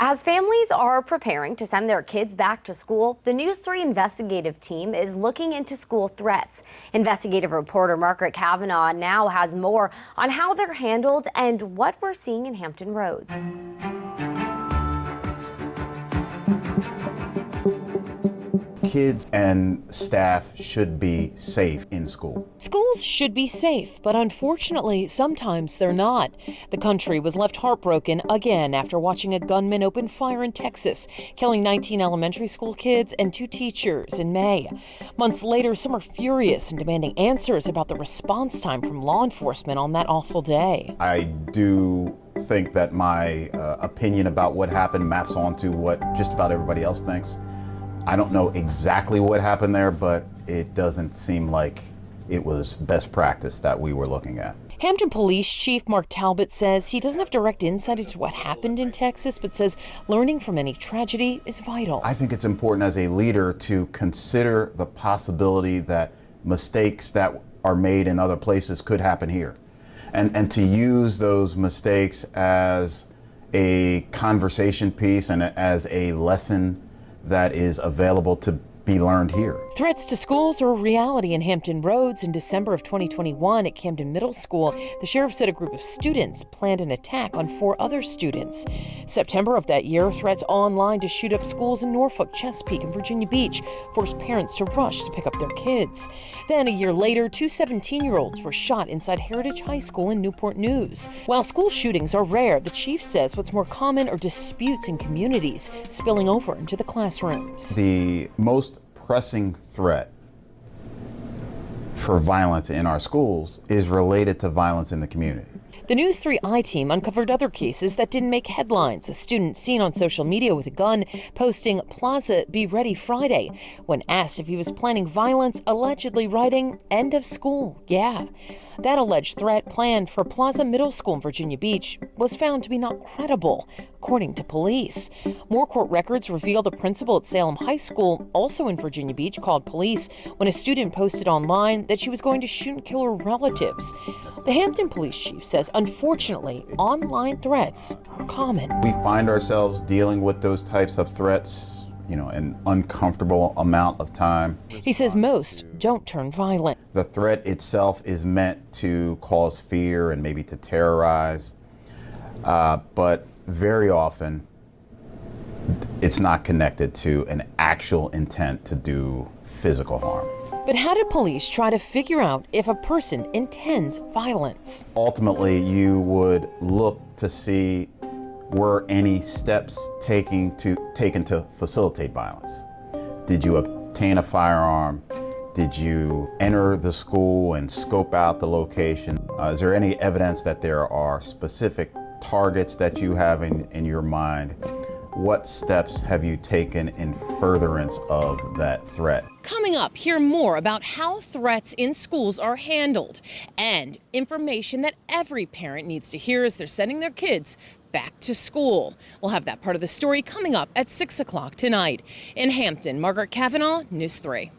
As families are preparing to send their kids back to school, the News 3 investigative team is looking into school threats. Investigative reporter Margaret Kavanaugh now has more on how they're handled and what we're seeing in Hampton Roads. Kids and staff should be safe in school. Schools should be safe, but unfortunately, sometimes they're not. The country was left heartbroken again after watching a gunman open fire in Texas, killing 19 elementary school kids and 2 teachers in May. Months later, some are furious and demanding answers about the response time from law enforcement on that awful day. I do think that my opinion about what happened maps onto what just about everybody else thinks. I don't know exactly what happened there, but it doesn't seem like it was best practice that we were looking at. Hampton Police Chief Mark Talbot says he doesn't have direct insight into what happened in Texas, but says learning from any tragedy is vital. I think it's important as a leader to consider the possibility that mistakes that are made in other places could happen here, and to use those mistakes as a conversation piece and as a lesson that is available to be learned here. Threats to schools are a reality in Hampton Roads. In December of 2021 at Camden Middle School, the sheriff said a group of students planned an attack on 4 other students. September of that year, threats online to shoot up schools in Norfolk, Chesapeake, and Virginia Beach forced parents to rush to pick up their kids. Then a year later, 2 17-year-olds were shot inside Heritage High School in Newport News. While school shootings are rare, the chief says what's more common are disputes in communities spilling over into the classrooms. The most pressing threat for violence in our schools is related to violence in the community. The News 3 I-Team uncovered other cases that didn't make headlines. A student seen on social media with a gun posting "Plaza Be Ready Friday" when asked if he was planning violence, allegedly writing "End of School." Yeah. That alleged threat planned for Plaza Middle School in Virginia Beach was found to be not credible, according to police. More court records reveal the principal at Salem High School, also in Virginia Beach, called police when a student posted online that she was going to shoot and kill her relatives. The Hampton police chief says, unfortunately, online threats are common. We find ourselves dealing with those types of threats, an uncomfortable amount of time. He says most don't turn violent. The threat itself is meant to cause fear and maybe to terrorize, but very often it's not connected to an actual intent to do physical harm. But how do police try to figure out if a person intends violence? Ultimately, you would look to see were any steps taken to facilitate violence. Did you obtain a firearm? Did you enter the school and scope out the location? Is there any evidence that there are specific targets that you have in your mind? What steps have you taken in furtherance of that threat? Coming up, hear more about how threats in schools are handled and information that every parent needs to hear as they're sending their kids back to school. We'll have that part of the story coming up at 6 o'clock tonight. In Hampton, Margaret Kavanaugh, News 3.